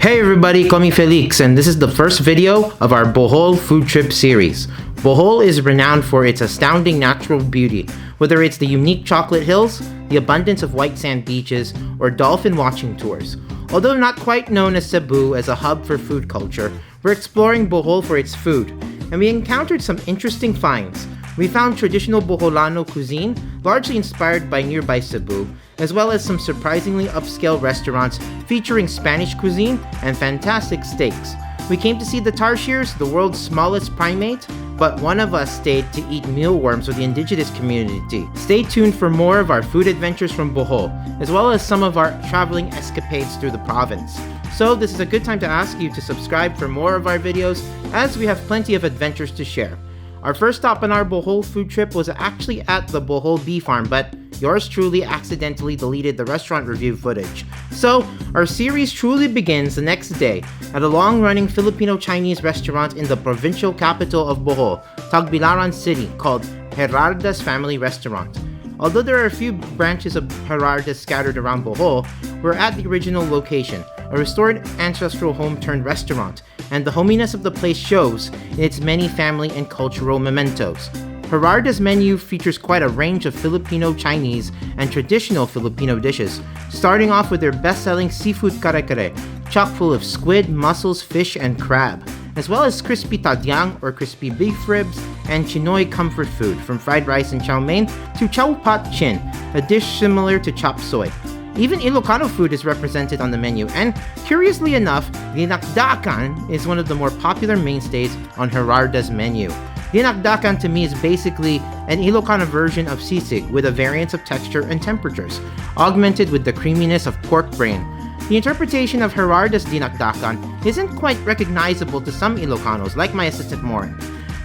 Hey everybody, call me Felix, and this is the first video of our Bohol food trip series. Bohol is renowned for its astounding natural beauty, whether it's the unique chocolate hills, the abundance of white sand beaches, or dolphin watching tours. Although not quite known as Cebu as a hub for food culture, we're exploring Bohol for its food, and we encountered some interesting finds. We found traditional Boholano cuisine, largely inspired by nearby Cebu, as well as some surprisingly upscale restaurants featuring Spanish cuisine and fantastic steaks. We came to see the tarsiers, the world's smallest primate, but one of us stayed to eat mealworms with the indigenous community. Stay tuned for more of our food adventures from Bohol, as well as some of our traveling escapades through the province. So this is a good time to ask you to subscribe for more of our videos, as we have plenty of adventures to share. Our first stop on our Bohol food trip was actually at the Bohol bee farm, but yours truly accidentally deleted the restaurant review footage. So, our series truly begins the next day at a long-running Filipino-Chinese restaurant in the provincial capital of Bohol, Tagbilaran City, called Gerarda's Family Restaurant. Although there are a few branches of Gerarda scattered around Bohol, we're at the original location, a restored ancestral home-turned restaurant, and the hominess of the place shows in its many family and cultural mementos. Gerarda's menu features quite a range of Filipino-Chinese and traditional Filipino dishes, starting off with their best-selling seafood Kare Kare, chock full of squid, mussels, fish, and crab, as well as crispy tadyang or crispy beef ribs and Chinoy comfort food, from fried rice and Chow Mein to Chow Pot chin, a dish similar to chop suey. Even Ilocano food is represented on the menu, and curiously enough, Dinakdakan is one of the more popular mainstays on Gerarda's menu. Dinakdakan to me is basically an Ilocano version of sisig with a variance of texture and temperatures, augmented with the creaminess of pork brain. The interpretation of Gerarda's Dinakdakan isn't quite recognizable to some Ilocanos, like my assistant Morin,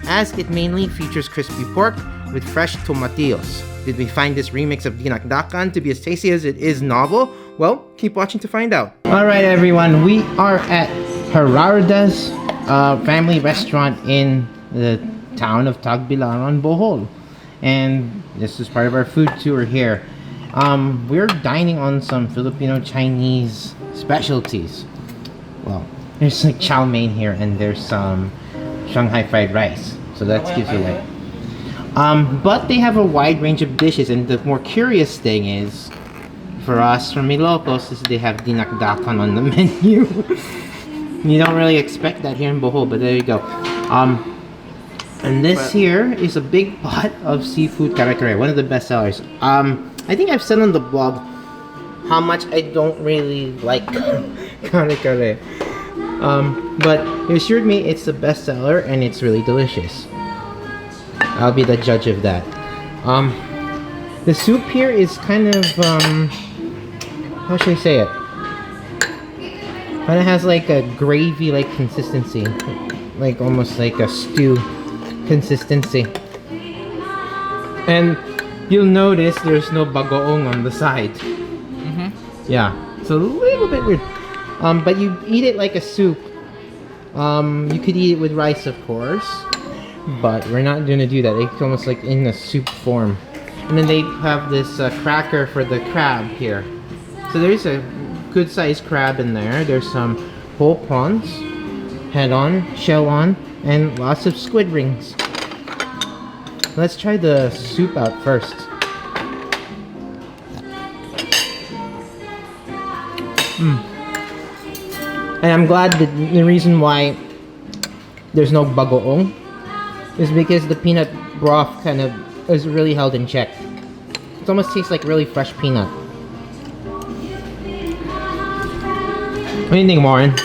as it mainly features crispy pork with fresh tomatillos. Did we find this remix of Dinakdakan to be as tasty as it is novel? Well, keep watching to find out. Alright everyone, we are at Gerarda's family restaurant in the town of Tagbilaran, Bohol. And this is part of our food tour here. We're dining on some Filipino-Chinese specialties. Well, there's like Chow Mein here, and there's some Shanghai fried rice. So that gives you like... but they have a wide range of dishes, and the more curious thing is, for us from Ilocos, is they have Dinakdakan on the menu. You don't really expect that here in Bohol, but there you go. And this here is a big pot of seafood Kare Kare, one of the best sellers. I think I've said on the blog how much I don't really like Kare Kare. But you assured me it's the best seller and it's really delicious. I'll be the judge of that. The soup here is kind of, how should I say it? Kind of has like a gravy-like consistency. Like almost like a stew consistency. And you'll notice there's no bagoong on the side. Yeah, it's a little bit weird. But you eat it like a soup. You could eat it with rice, of course, but we're not gonna do that. It's almost like in a soup form. And then they have this cracker for the crab here. So there's a good sized crab in there. There's some whole prawns, head on, shell on, and lots of squid rings. Let's try the soup out first. And I'm glad that the reason why there's no bagoong is because the peanut broth kind of is really held in check. It almost tastes like really fresh peanut. What do you think, Warren?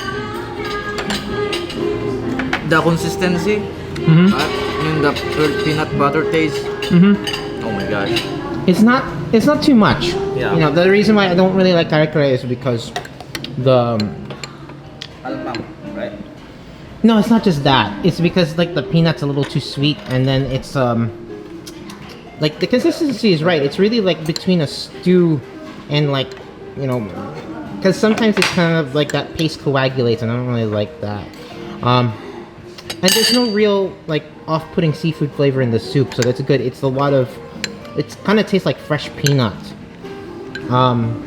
The consistency, and the peanut butter taste. Oh my gosh! It's not too much. Yeah. You know, the reason why I don't really like Kare Kare is because the Right? no, it's not just that. It's because like the peanut's a little too sweet, and then it's like the consistency is right. It's really like between a stew and like, you know, because sometimes it's kind of like that paste coagulates, and I don't really like that. And there's no real like off-putting seafood flavor in the soup, so that's good. It's a lot of, it kind of tastes like fresh peanuts,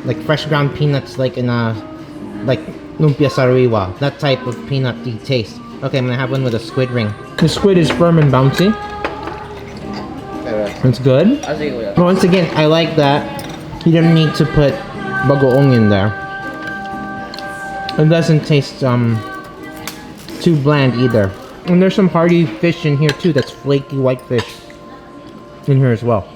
like fresh ground peanuts, like in a, like lumpia sariwa, that type of peanutty taste. Okay, I'm gonna have one with a squid ring. The squid is firm and bouncy. It's good. Once again, I like that you don't need to put bagoong in there. It doesn't taste too bland either. And there's some hearty fish in here too. That's flaky white fish in here as well.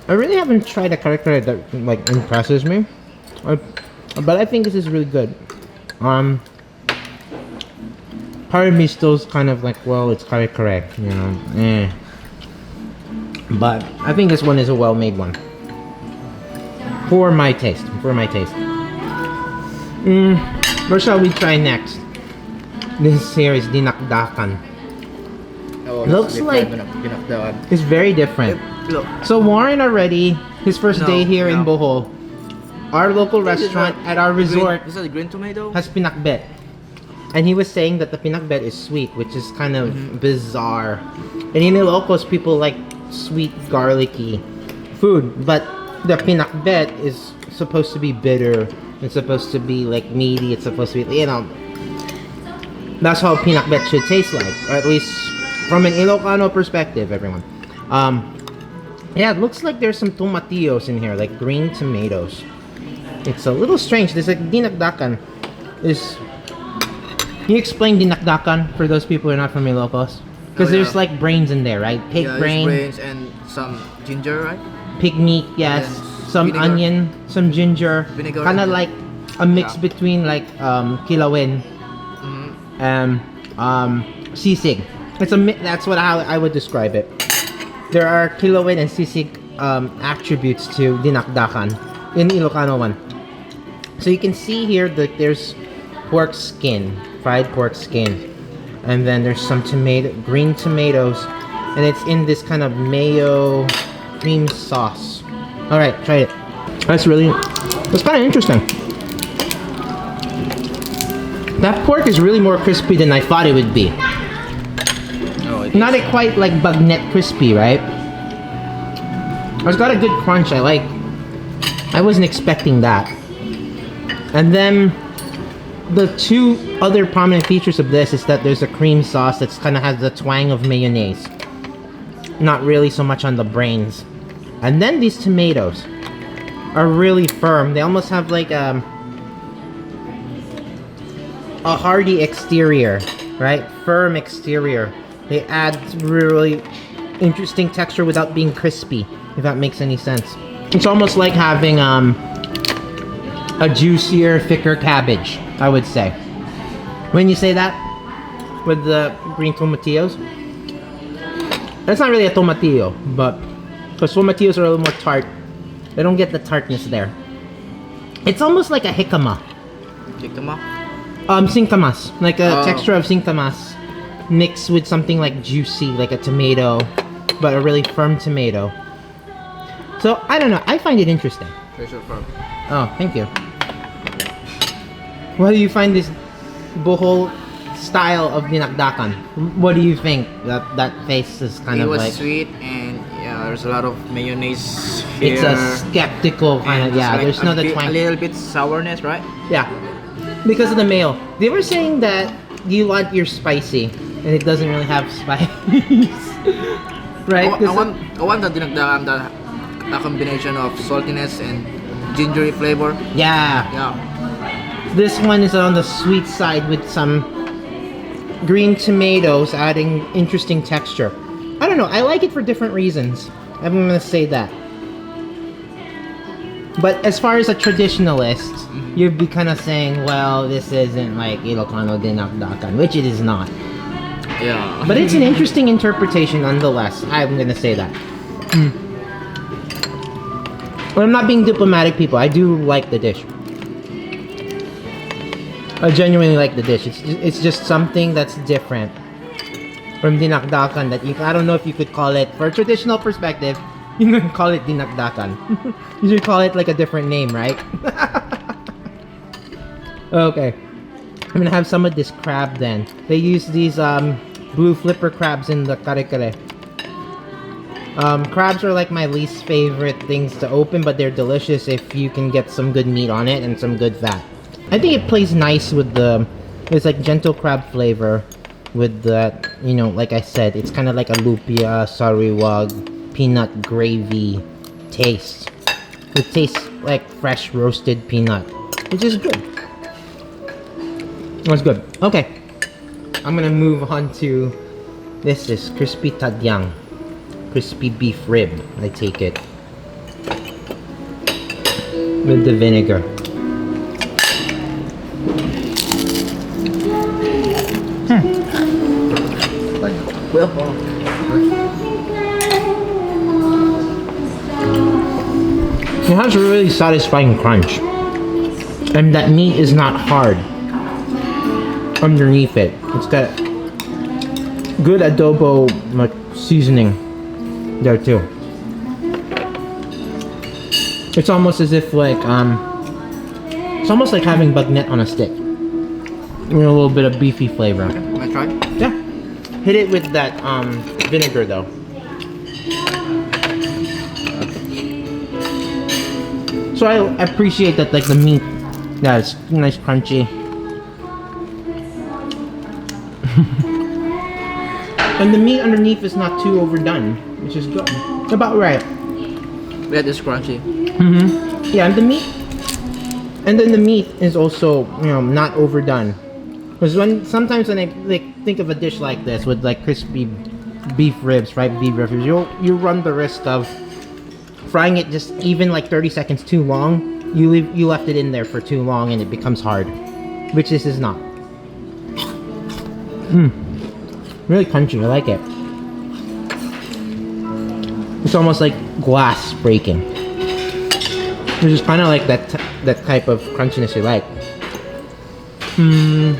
I really haven't tried a Kare Kare that like impresses me, but I think this is really good. Part of me still's kind of like, well, it's Kare Kare, you know, But I think this one is a well-made one. For my taste. What shall we try next? This here is Dinakdakan. Oh, Looks like Dinakdakan. it's very different. Look. So Warren already, his first No, day here in no. Bohol, our local restaurant at our resort Is that a green tomato? has pinakbet. And he was saying that the pinakbet is sweet, which is kind of bizarre. And in Ilocos, people like sweet, garlicky food. But the pinakbet is supposed to be bitter. It's supposed to be like meaty. It's supposed to be, you know, that's how pinakbet should taste like. Or at least from an Ilocano perspective, everyone. Yeah, it looks like there's some tomatillos in here, like green tomatoes. It's a little strange. There's like Dinakdakan. Can you explain Dinakdakan for those people who are not from Ilocos? Because there's like brains in there, right? Pig brain. Brains and some ginger, right? Pig meat, yes. And Some vinegar. onion, some ginger. Vinegar Kind of and- like a mix between like kilawin and sisig. That's what how I would describe it. There are kilawin and sisig attributes to Dinakdakan in Ilocano one. So you can see here that there's pork skin, fried pork skin, and then there's some green tomatoes, and it's in this kind of mayo cream sauce. All right, try it. That's kind of interesting. That pork is really more crispy than I thought it would be. Oh, Not quite like baguette crispy, right? It's got a good crunch. I wasn't expecting that. And then the two other prominent features of this is that there's a cream sauce that's kind of has the twang of mayonnaise. Not really so much on the brains. And then these tomatoes are really firm. They almost have like a hearty exterior, right? Firm exterior. They add really interesting texture without being crispy, if that makes any sense. It's almost like having a juicier, thicker cabbage, I would say. When you say that with the green tomatillos, that's not really a tomatillo, but because tomatillos are a little more tart, they don't get the tartness there. It's almost like a jicama. Jicama? Singkamas, like a texture of singkamas mixed with something like juicy, like a tomato, but a really firm tomato. So I don't know. I find it interesting. Pressure firm. Oh, thank you. What do you find this Bohol style of dinakdakan? What do you think? That face is kind It of was like sweet and yeah, there's a lot of mayonnaise here. it's a skeptical kind of And yeah. it's There's no the a twang. little bit sourness, right? Yeah, because of the mayo. They were saying that you want your spicy, and it doesn't really have spice, right? I want the dinakdakan, the combination of saltiness and gingery flavor. Yeah, Yeah. this one is on the sweet side with some green tomatoes adding interesting texture. I don't know. I like it for different reasons. I'm gonna say that. But as far as a traditionalist, you'd be kind of saying, well, this isn't like Ilocano dinakdakan, which it is not. Yeah. But it's an interesting interpretation nonetheless. I'm gonna say that. But I'm not being diplomatic, people. I do like the dish. I genuinely like the dish. It's just something that's different from dinakdakan that I don't know if you could call it, for a traditional perspective, you can call it dinakdakan. You should call it like a different name, right? Okay. I'm gonna have some of this crab then. They use these blue flipper crabs in the Kare Kare. Crabs are like my least favorite things to open, but they're delicious if you can get some good meat on it and some good fat. I think it plays nice with it's like gentle crab flavor with that, you know, like I said, it's kind of like a lumpia, sariwag, peanut gravy taste. It tastes like fresh roasted peanut, which is good. That's good. Okay, I'm gonna move on to this is crispy tadyang, crispy beef rib. I take it with the vinegar. It has a really satisfying crunch, and that meat is not hard underneath it. It's got good adobo like seasoning there too. It's almost as if like it's almost like having bagnet on a stick. You know, a little bit of beefy flavor. Can I try? Yeah. Hit it with that vinegar though. So I appreciate that, like the meat, yeah, it's nice crunchy. And the meat underneath is not too overdone, which is good. It's about right. Yeah, it's crunchy. Yeah, and the meat, and then the meat is also, you know, not overdone. Because sometimes when I like think of a dish like this with like crispy beef ribs, fried beef ribs, you run the risk of frying it just even like 30 seconds too long. You left it in there for too long and it becomes hard, which this is not. Really crunchy. I like it. It's almost like glass breaking, which is kind of like that type of crunchiness you like.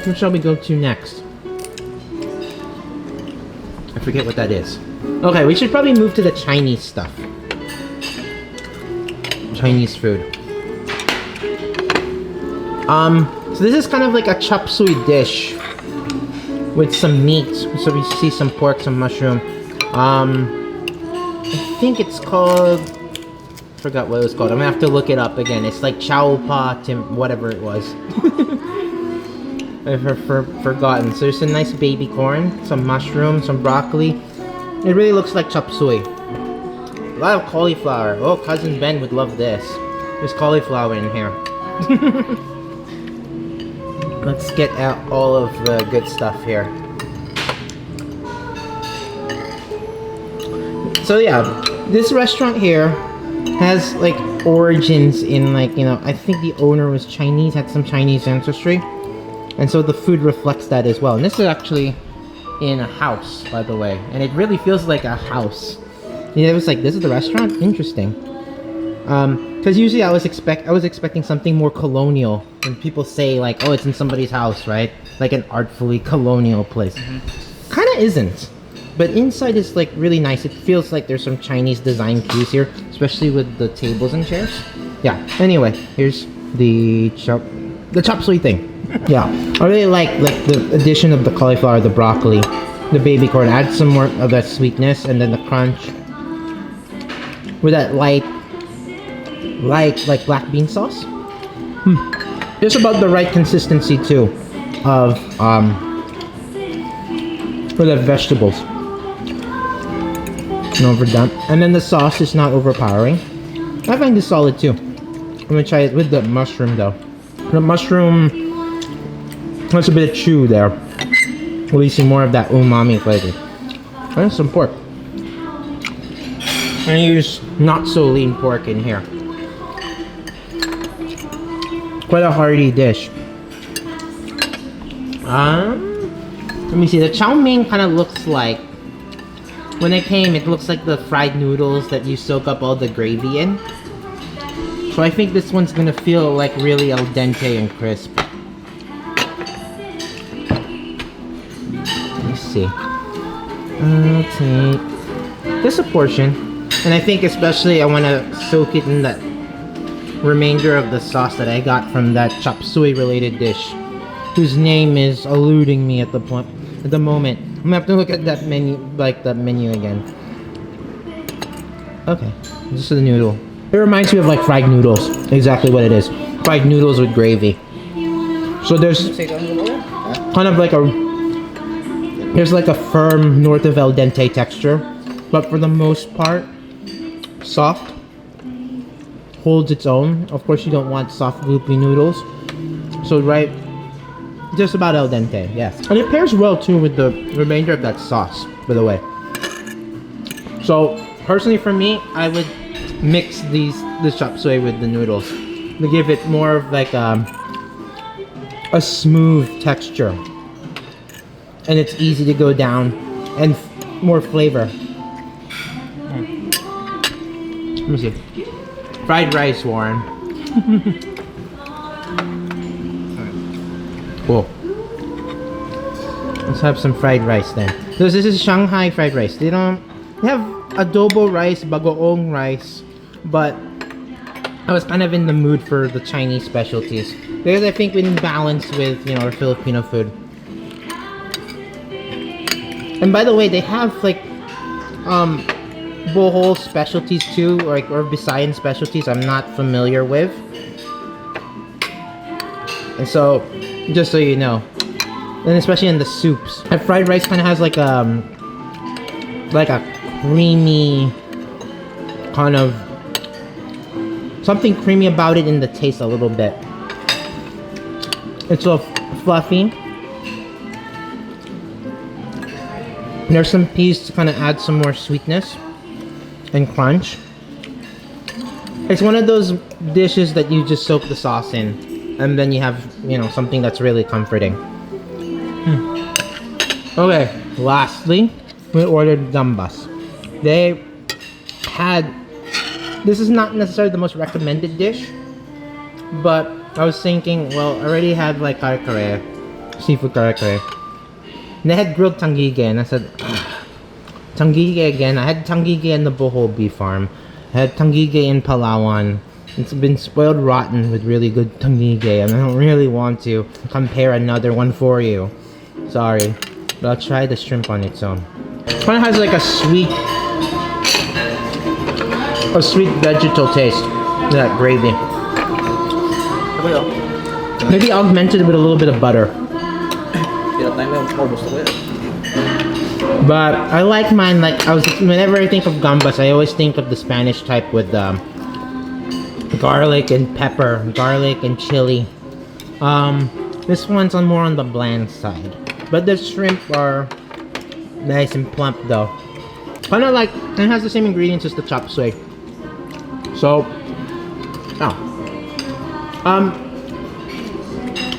What shall we go to next? I forget what that is. Okay, we should probably move to the Chinese stuff. Chinese food. So this is kind of like a chop suey dish with some meat. So we see some pork, some mushroom. I think it's called, forgot what it was called. I'm gonna have to look it up again. It's like Chow Pot and whatever it was. I've forgotten. So there's a nice baby corn, some mushroom, some broccoli. It really looks like chop suey. A lot of cauliflower. Oh, cousin Ben would love this. There's cauliflower in here. Let's get out all of the good stuff here. So yeah, this restaurant here has like origins in like, you know, I think the owner was Chinese, had some Chinese ancestry. And so the food reflects that as well. And this is actually in a house, by the way. And it really feels like a house. Yeah, it was like, this is the restaurant? Interesting. Because usually I was expecting something more colonial. When people say like, oh, it's in somebody's house, right? Like an artfully colonial place. Kind of isn't. But inside is like really nice. It feels like there's some Chinese design cues here. Especially with the tables and chairs. Yeah, anyway, here's the chop suey thing. Yeah, I really like the addition of the cauliflower, the broccoli, the baby corn. Add some more of that sweetness and then the crunch with that light like black bean sauce. Just about the right consistency too of for the vegetables. Not overdone, and then the sauce is not overpowering. I find this solid too. I'm gonna try it with the mushroom though. The mushroom has a bit of chew there, releasing more of that umami flavor. And some pork. I use not so lean pork in here. Quite a hearty dish. Let me see. The chow mein kind of looks like, when it came, it looks like the fried noodles that you soak up all the gravy in. So I think this one's gonna feel like really al dente and crisp. See. I'll take just a portion, and I think especially I want to soak it in that remainder of the sauce that I got from that chop suey related dish, whose name is eluding me at the moment. I'm gonna have to look at that menu, like that menu again. Okay, this is the noodle. It reminds me of like fried noodles. Exactly what it is. Fried noodles with gravy. So there's kind of like there's like a firm north of al dente texture, but for the most part, soft. Holds its own. Of course, you don't want soft gloopy noodles. So right, just about al dente, yes. And it pairs well too with the remainder of that sauce, by the way. So personally for me, I would mix the chop suey with the noodles to give it more of like a smooth texture, and it's easy to go down and more flavor. Let me see. Fried rice, Warren. Cool. Let's have some fried rice then. So this is Shanghai fried rice. They have adobo rice, bagoong rice, but I was kind of in the mood for the Chinese specialties because I think in balance with, you know, our Filipino food. And by the way, they have like Bohol specialties too, or Visayan specialties I'm not familiar with. And so, just so you know, and especially in the soups, that fried rice kind of has like a creamy kind of something creamy about it in the taste a little bit. It's so fluffy. There's some peas to kind of add some more sweetness and crunch. It's one of those dishes that you just soak the sauce in, and then you have, you know, something that's really comforting. Okay, lastly, we ordered Zambas. They had, this is not necessarily the most recommended dish, but I was thinking, well, I already had like Kare Kare, seafood Kare Kare. And they had grilled tangige, and I said, tangige again. I had tangige in the Bohol beef farm. I had tangige in Palawan. It's been spoiled rotten with really good tangige, and I don't really want to compare another one for you. Sorry, but I'll try the shrimp on its own. It kind of has like a sweet vegetal taste to that gravy. Maybe augmented with a little bit of butter. But I like mine, like whenever I think of gambas, I always think of the Spanish type with garlic and pepper, garlic and chili. This one's more on the bland side, but the shrimp are nice and plump though. Kind of like, it has the same ingredients as the chop suey. So,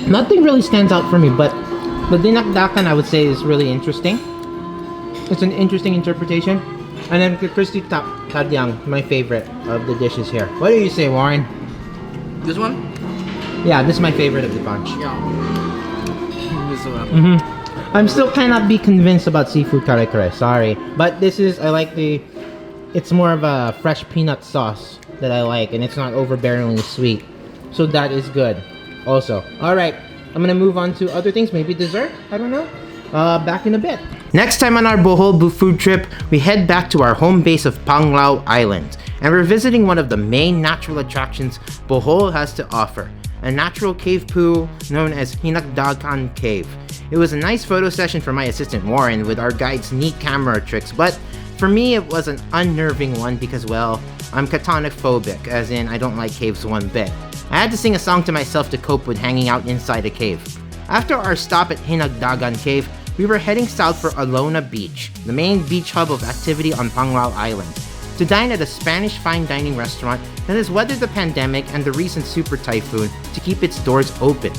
nothing really stands out for me, but the Dinakdakan I would say is really interesting. It's an interesting interpretation. And then crispy tadyang, my favorite of the dishes here. What do you say, Warren? This one? Yeah, this is my favorite of the bunch. Yeah. This one. I'm still cannot be convinced about seafood Kare Kare, sorry. But this is, I like it's more of a fresh peanut sauce that I like, and it's not overbearingly sweet. So that is good also. Alright, I'm gonna move on to other things, maybe dessert? I don't know. Back in a bit. Next time on our Bohol food trip, we head back to our home base of Panglao Island, and we're visiting one of the main natural attractions Bohol has to offer, a natural cave pool known as Dinakdakan Cave. It was a nice photo session for my assistant Warren with our guide's neat camera tricks, but for me it was an unnerving one because, well, I'm catanophobic, as in I don't like caves one bit. I had to sing a song to myself to cope with hanging out inside a cave. After our stop at Dinakdakan Cave, we were heading south for Alona Beach, the main beach hub of activity on Panglao Island, to dine at a Spanish fine dining restaurant that has weathered the pandemic and the recent super typhoon to keep its doors open.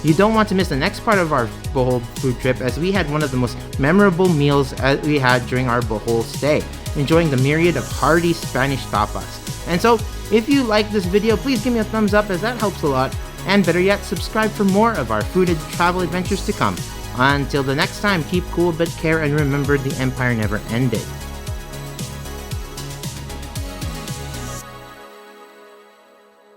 You don't want to miss the next part of our Bohol food trip, as we had one of the most memorable meals we had during our Bohol stay, enjoying the myriad of hearty Spanish tapas. And so, if you like this video, please give me a thumbs up, as that helps a lot. And better yet, subscribe for more of our food and travel adventures to come. Until the next time, keep cool but care, and remember, the empire never ended.